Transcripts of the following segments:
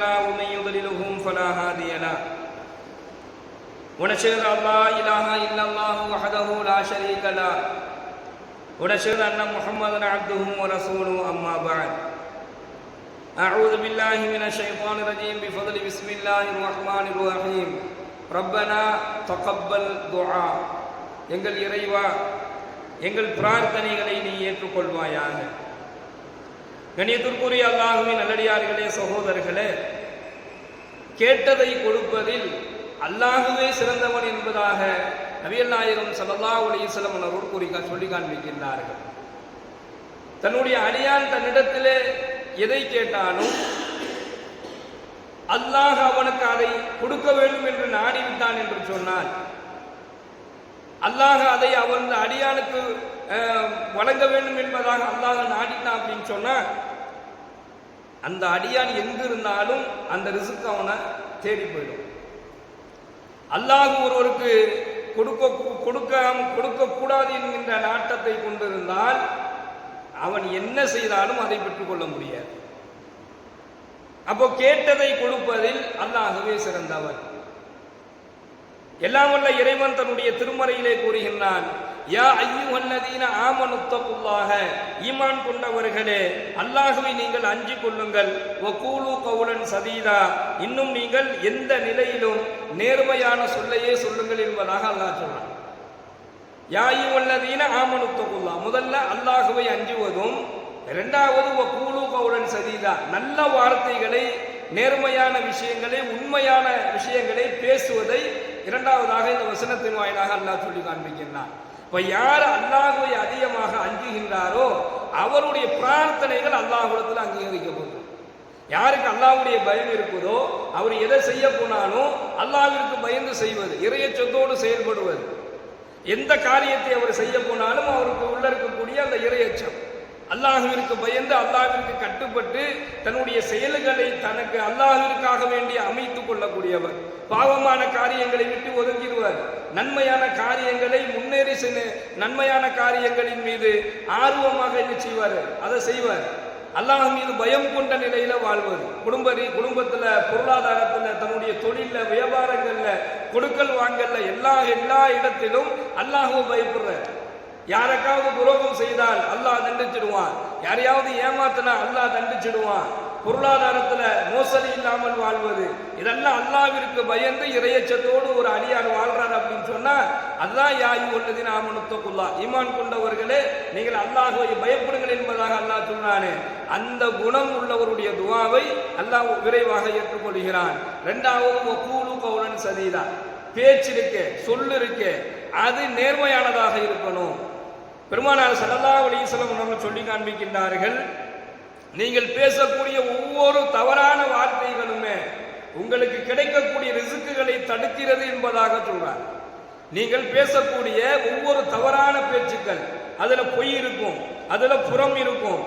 ومن يضللهم فلا هادي له ونشهد أن لا إله إلا الله وحده لا شريك له ونشهد أن محمدا عبده ورسوله أما بعد أعوذ بالله من الشيطان الرجيم بفضل بسم الله الرحمن الرحيم ربنا تقبل دعاء எங்கள் இறைவா எங்கள் பிரார்த்தனைகளை நீ ஏற்றுக்கொள்வாயாக. கண்ணியத்திற்குரிய அல்லாஹ்வின் நல்லடியார்களே, சகோதரர்களே, கேட்டதை கொடுப்பதில் அல்லாஹ்வே சிறந்தவன் என்பதாக நபிகள் நாயகம் ஸல்லல்லாஹு அலைஹி வஸல்லம் அவர்கள் சொல்லி காண்பிக்கின்றார்கள். தன்னுடைய அடியான் தன்னிடத்திலே எதை கேட்டாலும் அல்லாஹ் அவனுக்கு அதை கொடுக்க வேண்டும் என்று நாடிவிட்டான் என்று சொன்னார், அல்லாஹ் அதை அவன் அடியானுக்கு வழங்க வேண்டும் என்பதாக அல்லாஹ் நாடிட்டான் அப்படின்னு சொன்னா, அந்த அடியான் எங்கு இருந்தாலும் அந்த ரிஸ்க் அவனை தேடி போயிடும். அல்லாஹ் ஒருவருக்கு கொடுக்க கூடாது என்கின்ற நாட்டத்தை கொண்டிருந்தால் அவன் என்ன செய்தாலும் அதை பெற்றுக் கொள்ள முடியாது. அப்போ கேட்டதை கொடுப்பதில் அல்லாஹ்வே சிறந்தவன். எல்லாம் வல்ல இறைவன் தன்னுடைய திருமறையிலே கூறுகின்றான், யா அய்யுஹல்லதீன ஆமனுத்தகுல்லாஹ, ஈமான் கொண்டவர்களே அல்லாஹ்வை நீங்கள் அஞ்சிக் கொள்ளுங்கள், வகூலு கௌலன் சதீதா, இன்னும் நீங்கள் எந்த நிலையிலும் நேர்மையான சொல்லையே சொல்லுங்கள் என்பதாக அல்லாஹ் சொல்றான். யா அய்யுஹல்லதீன ஆமனுத்தகுல்லாஹ், முதல்ல அல்லாஹ்வை அஞ்சுவதும், இரண்டாவது வகூலு கௌலன் சதீதா, நல்ல வார்த்தைகளை, நேர்மையான விஷயங்களை, உண்மையான விஷயங்களை பேசுவதை இரண்டாவதாக இந்த வசனத்தின் வாயிலாக அல்லாஹ் சொல்லி காண்பிக்கின்றான். இப்ப யார் அல்லாஹ்வை அதிகமாக அஞ்சுகின்றாரோ அவருடைய பிரார்த்தனைகள் அல்லாஹ்விடத்தில் அங்கீகரிக்கப்படும். யாருக்கு அல்லாஹ்வுடைய பயம் இருக்குதோ அவர் எதை செய்ய போனாலும் அல்லாஹ்விற்கு பயந்து செய்வது, இறையச்சத்தோடு செயல்படுவது. எந்த காரியத்தை அவர் செய்ய போனாலும் அவருக்கு உள்ள இருக்கக்கூடிய அந்த இறையச்சம், அல்லாஹ்விற்கு பயந்து அல்லாஹ்விற்கு கட்டுப்பட்டு தன்னுடைய செயல்களை தனக்கு அல்லாஹ்விற்காக வேண்டி அமைத்துக் கொள்ளக்கூடியவர். பாவமான காரியங்களை விட்டு ஒதுங்கிடுவார், நன்மையான காரியங்களை முன்னேறி நன்மையான காரியங்களின் மீது ஆர்வமாக என்ன செய்வார், அதை செய்வார். அல்லாஹ் மீது பயம் கொண்ட நிலையில வாழ்வது, குடும்பத்துல, பொருளாதாரத்துல, தன்னுடைய தொழில, வியாபாரங்கள்ல, கொடுக்கல் வாங்கல்ல, எல்லா இடத்திலும் அல்லாஹ்வை பயப்படுற. யாருக்காவது துரோகம் செய்தால் அல்லாஹ் தண்டிச்சிடுவான், யாரையாவது ஏமாத்தினா அல்லாஹ் தண்டிச்சிடுவான். பொருளாதாரத்துல மோசடி இல்லாமல் வாழ்வது, இதெல்லாம் அல்லாஹ்விற்கு பயந்து இறையச்சத்தோடு ஒரு அடியார் வாழ்றார் அப்படின்னு சொன்னா அல்லாஹ் யா அய்யுஹல்லதீன ஆமனுத்தகுல்லாஹ், ஈமான் கொண்டவர்களே நீங்கள் அல்லாஹ்வை பயப்படுங்கள் என்பதாக அல்லாஹ் சொன்னானே, அந்த குணம் உள்ளவருடைய துஆவை அல்லாஹ் விரைவாக ஏற்றுக்கொள்கிறான். இரண்டாவது வகூலு கௌலன் சதீதா, பேச்சு இருக்கு, சொல்லு இருக்கு, அது நேர்மையானதாக இருக்கணும். பெருமானார் ஸல்லல்லாஹு அலைஹி வஸல்லம் அவர்கள் சொல்லி காண்பிக்கின்றார்கள், நீங்கள் பேசக்கூடிய ஒவ்வொரு தவறான வார்த்தைகளுமே உங்களுக்கு கிடைக்கக்கூடிய ரிஸ்க்குகளை தடுக்கிறது என்பதாக சொல்றார். நீங்கள் பேசக்கூடிய ஒவ்வொரு தவறான பேச்சுக்கள், அதுல பொய் இருக்கும், அதுல புறம் இருக்கும்,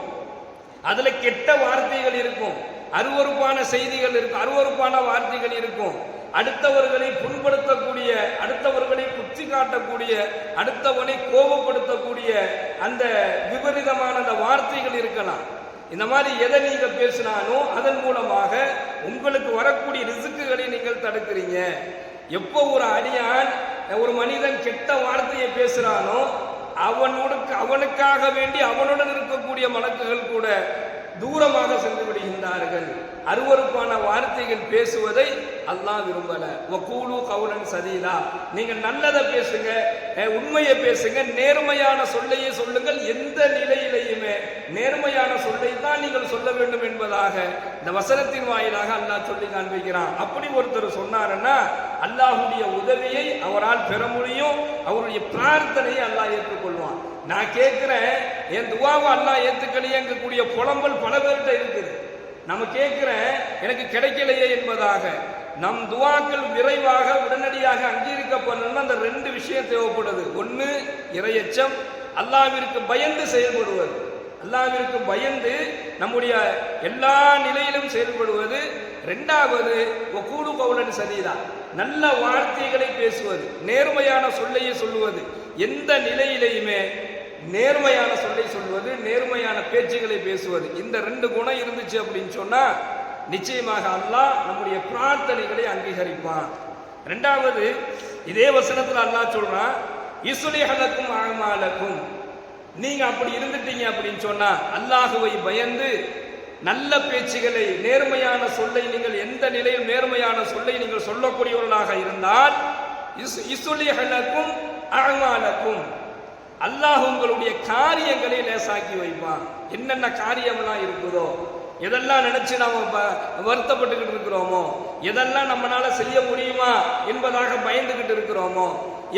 அதுல கெட்ட வார்த்தைகள் இருக்கும், அருவருப்பான செய்திகள் இருக்கும், அருவருப்பான வார்த்தைகள் இருக்கும், அடுத்தவர்களை புண்படுத்தக்கூடிய, அடுத்தவர்களை குத்தி காட்டக்கூடிய, அடுத்தவனை கோபப்படுத்தக்கூடிய அந்த விபரீதமான அந்த வார்த்தைகள் இருக்கலாம். இந்த மாதிரி எதை நீங்க பேசினாலும் அதன் மூலமாக உங்களுக்கு வரக்கூடிய ரிஸ்க்குகளை நீங்கள் தடுக்கிறீங்க. எப்போ ஒரு அடியான், ஒரு மனிதன் கெட்ட வார்த்தையை பேசுறானோ அவனுக்காக வேண்டி அவனுடன் இருக்கக்கூடிய மலக்குகள் கூட தூரமாக சென்று விடுகின்றார்கள். அருவருப்பான வார்த்தைகள் பேசுவதை அல்லாஹ் விரும்பல. வகூலு கௌலன் சதீதா, நீங்கள் நல்லதை பேசுங்க, உண்மையை பேசுங்க, நேர்மையான சொல்லையே சொல்லுங்கள். எந்த நிலையிலேயுமே நேர்மையான சொல்லை தான் நீங்கள் சொல்ல வேண்டும் என்பதாக இந்த வசனத்தின் வாயிலாக அல்லாஹ் சொல்லி காண்பிக்கிறான். அப்படி ஒருத்தர் சொன்னாருன்னா அல்லாஹ்வுடைய உதவியை அவரால் பெற முடியும், அவருடைய பிரார்த்தனையை அல்லாஹ் ஏற்றுக்கொள்வான். நான் கேட்கிறேன், என் துவாவை அல்லாஹ் ஏத்துக்கலையேங்கக்கூடிய புலம்பல் பல பேர்கிட்ட இருக்குது. நம்ம கேட்கிறேன் எனக்கு கிடைக்கலையே என்பதாக. நம் துவாக்கள் விரைவாக உடனடியாக அங்கீகரிக்கப்படணும்னா அந்த ரெண்டு விஷயம் தேவைப்படுது. ஒன்று இறையச்சம், அல்லாஹ்விற்கு பயந்து செயல்படுவது, அல்லாஹ்விற்கு பயந்து நம்முடைய எல்லா நிலையிலும் செயல்படுவது. இரண்டாவது வகூலு கௌலன் சதீதா, நல்ல வார்த்தைகளை பேசுவது, நேர்மையான சொல்லையே சொல்லுவது. எந்த நிலையிலையுமே நேர்மையான சொல்லை சொல்வது, நேர்மையான பேச்சுகளை பேசுவது, இந்த ரெண்டு குணம் இருந்துச்சு அப்படின்னு சொன்னா நிச்சயமாக அல்லாஹ் நம்முடைய பிரார்த்தனைகளை அங்கீகரிப்பான். இரண்டாவது, இதே வசனத்தில் அல்லாஹ் சொல்றான், இஸ்லிஹ் லக்கும் அஅமாலக்கும், நீங்க அப்படி இருந்துட்டீங்க அப்படின்னு சொன்னா அல்லாஹுவை பயந்து நல்ல பேச்சுகளை, நேர்மையான சொல்லை, நீங்கள் எந்த நிலையில் நேர்மையான சொல்லை நீங்கள் சொல்லக்கூடியவர்களாக இருந்தால் இஸ்லிஹ் லக்கும் அஅமாலக்கும், அல்லாஹ் உங்களுடைய காரியங்களை லேசாக்கி வைப்பான். என்னென்ன காரியம்லாம் இருக்குதோ, எதெல்லாம் நினைச்சு நாம வருத்தப்பட்டுக்கிட்டு இருக்கிறோமோ, எதெல்லாம் நம்மளால செய்ய முடியுமா என்பதாக பயந்துகிட்டு இருக்கிறோமோ,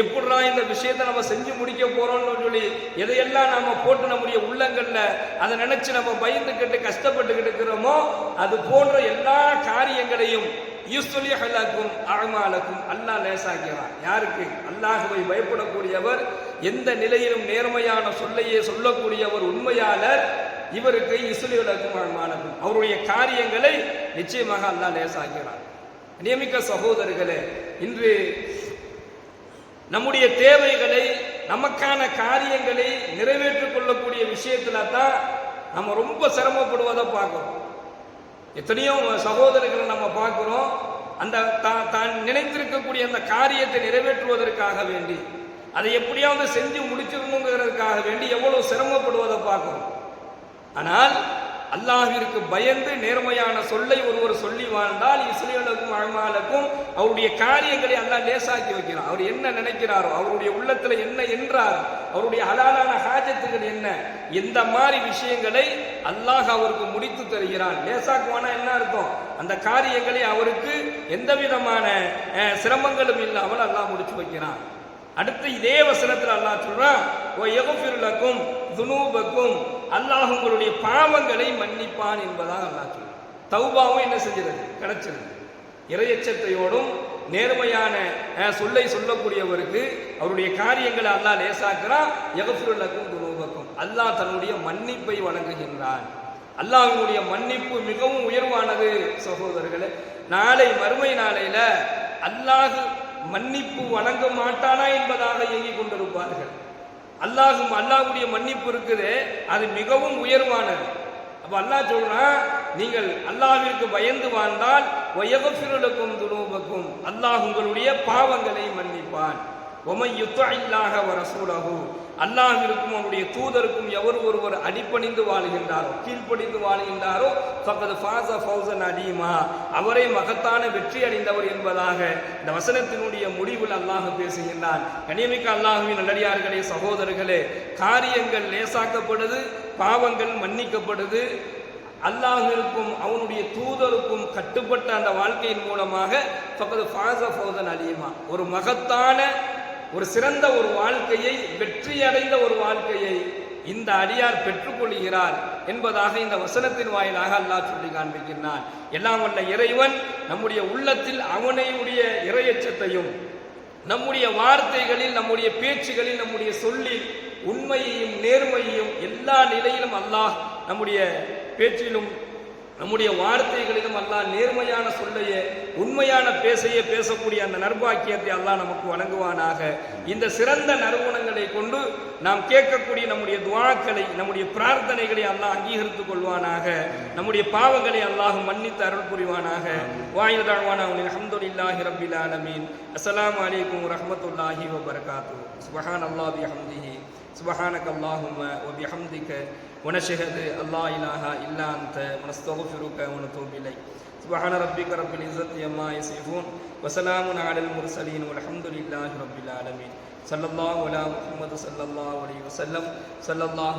எப்படிலாம் இந்த விஷயத்தை நம்ம செஞ்சு முடிக்க போறோம்னு சொல்லி எதையெல்லாம் நாம போட்டு நம்முடைய உள்ளங்கள்ல அதை நினைச்சு நம்ம பயந்துக்கிட்டு கஷ்டப்பட்டுக்கிட்டு இருக்கிறோமோ, அது போன்ற எல்லா காரியங்களையும் யுஸ்லிஹ் லக்கும் அஅமாலக்கும், அல்லாஹ் லேசாக்கிறான். யாருக்கு? அல்லாஹ்வை பயப்படக்கூடியவர், எந்த நிலையிலும் நேர்மையான சொல்லையே சொல்லக்கூடியவர், உண்மையாளர், இவருக்கு இஸ்லிஹ் லக்கும் அஅமாலக்கும், அவருடைய காரியங்களை நிச்சயமாக அல்லாஹ் லேசாக்கிறான். நியமிக்க சகோதரர்களே, இன்று நம்முடைய தேவைகளை, நமக்கான காரியங்களை நிறைவேற்றிக் கொள்ளக்கூடிய விஷயத்துல தான் நம்ம ரொம்ப சிரமப்படுவதை பார்க்கிறோம். எத்தனையோ சகோதரர்களை நம்ம பார்க்கிறோம், அந்த தான் நினைத்திருக்கக்கூடிய அந்த காரியத்தை நிறைவேற்றுவதற்காக வேண்டி, அதை எப்படியாவது செஞ்சு முடிச்சிடணுங்கிறதுக்காக வேண்டி எவ்வளவு சிரமப்படுவதை பார்க்கிறோம். ஆனால் அல்லாஹ்விற்கு பயந்து நேர்மையான சொல்லை ஒருவர் சொல்லி வாழ்ந்தால் இஸ்லிஹ் லக்கும் அஅமாலக்கும், அவருடைய காரியங்களை அல்லாஹ் லேசாக்கி வைக்கிறார். அவர் என்ன நினைக்கிறாரோ, அவருடைய உள்ளத்துல என்ன என்றார், அவருடைய ஹலாலான ஹாஜத்துகள் என்ன, இந்த மாதிரி விஷயங்களை அல்லாஹ் அவருக்கு முடித்து தருகிறான். லேசாக்குவானா என்ன அர்த்தம்? அந்த காரியங்களை அவருக்கு எந்த விதமான சிரமங்களும் இல்லாமல் அல்லாஹ் முடிச்சு வைக்கிறான். அடுத்து இதே வசனத்தில் அல்லாஹ் சொல்றான், வ யக்ஃபிரு லக்கும் துனூபக்கும், அல்லாஹ் உங்களுடைய பாவங்களை மன்னிப்பான் என்பதாக அல்லாஹ் சொல்றான். தௌபாவும் என்ன செஞ்சிருது? கிடைச்சிருது. இறையச்சத்தையோடும் நேர்மையான சொல்லை சொல்லக்கூடியவருக்கு அவருடைய காரியங்களை அல்லாஹ் லேசாக்குறான். யக்ஃபிரு லக்கும் துனூபக்கும், அல்லாஹ் தன்னுடைய மன்னிப்பை வழங்குகின்றான். அல்லாஹ்வுடைய மன்னிப்பு மிகவும் உயர்வானது சகோதரர்களே. நாளை மறுமை நாளையில அல்லாஹ் மன்னிப்பு வழங்க மாட்டானா என்பதாக இயங்கிக் கொண்டிருப்பார்கள். அல்லாஹ்வுடைய மன்னிப்பு இருக்குது, அது மிகவும் உயர்வானது. அப்ப அல்லாஹ் சொல்றான், நீங்கள் அல்லாஹ்விற்கு பயந்து வாழ்ந்தால் வயக்ஃபிரு லக்கும் துனூபக்கும், அல்லாஹ் உங்களுடைய பாவங்களை மன்னிப்பான். வமை யுத்தில்லாஹ வ ரசூலஹு, அல்லாஹ்விற்கும் அவருடைய தூதருக்கும் எவர் ஒருவர் அடிபணிந்து வாழ்கின்றாரோ, கீழ்ப்படிந்து வாழ்கின்றாரோ, ஃபக்கத் ஃபாஸ ஃபௌஸன் அலீமா, அவரே மகத்தான வெற்றி அடைந்தவர் என்பதாக இந்த வசனத்தினுடைய முடிவில் அல்லாஹ் பேசுகின்றான். கண்ணியமிக்க அல்லாஹ்வின் நல்லடியார்களே, சகோதரர்களே, காரியங்கள் லேசாக்கப்படுது, பாவங்கள் மன்னிக்கப்படுது. அல்லாஹ்விற்கும் அவனுடைய தூதருக்கும் கட்டுப்பட்ட அந்த வாழ்க்கையின் மூலமாக ஃபக்கத் ஃபாஸ ஃபௌஸன் அலீமா, ஒரு மகத்தான, ஒரு சிறந்த ஒரு வாழ்க்கையை, வெற்றி அடைந்த ஒரு வாழ்க்கையை இந்த அடியார் பெற்றுக்கொள்கிறார் என்பதாக இந்த வசனத்தின் வாயிலாக அல்லாஹ் சொல்லி காண்பிக்கின்றான். எல்லாம் வல்ல இறைவன் நம்முடைய உள்ளத்தில் அவனுடைய இறையச்சத்தையும், நம்முடைய வார்த்தைகளில், நம்முடைய பேச்சுகளில், நம்முடைய சொல்லில் உண்மையையும் நேர்மையையும் எல்லா நிலையிலும் அல்லாஹ் நம்முடைய பேச்சிலும் நம்முடைய வார்த்தைகளிலும் அல்லாஹ் நேர்மையான சொல்லையே, உண்மையான பேசையே பேசக்கூடிய அந்த நற்பாக்கியத்தை அல்லாஹ் நமக்கு வழங்குவானாக. இந்த சிறந்த நற்குணங்களை கொண்டு நாம் கேட்கக்கூடிய நம்முடைய துஆக்களை, நம்முடைய பிரார்த்தனைகளை அல்லாஹ் அங்கீகரித்துக் கொள்வானாக. நம்முடைய பாவங்களை அல்லாஹ் மன்னித்து அருள் புரிவானாக. வாயித தஅவானா அல்ஹம்துலில்லாஹி ரப்பில் ஆலமீன். அஸ்ஸலாமு அலைக்கும் வரஹ்மத்துல்லாஹி வபரகாத்துஹு. சுப்ஹானல்லாஹி வபிஹம்திஹி, சுப்ஹானக அல்லாஹும்ம வபிஹம்திக, ونشهد الله إله إلا أنت ونستغفرك ونتوب إليك. سبحان ربك رب العزة عما يصفون وسلام على المرسلين والحمد لله رب العالمين. صلى الله على محمد صلى الله عليه وسلم. صلى الله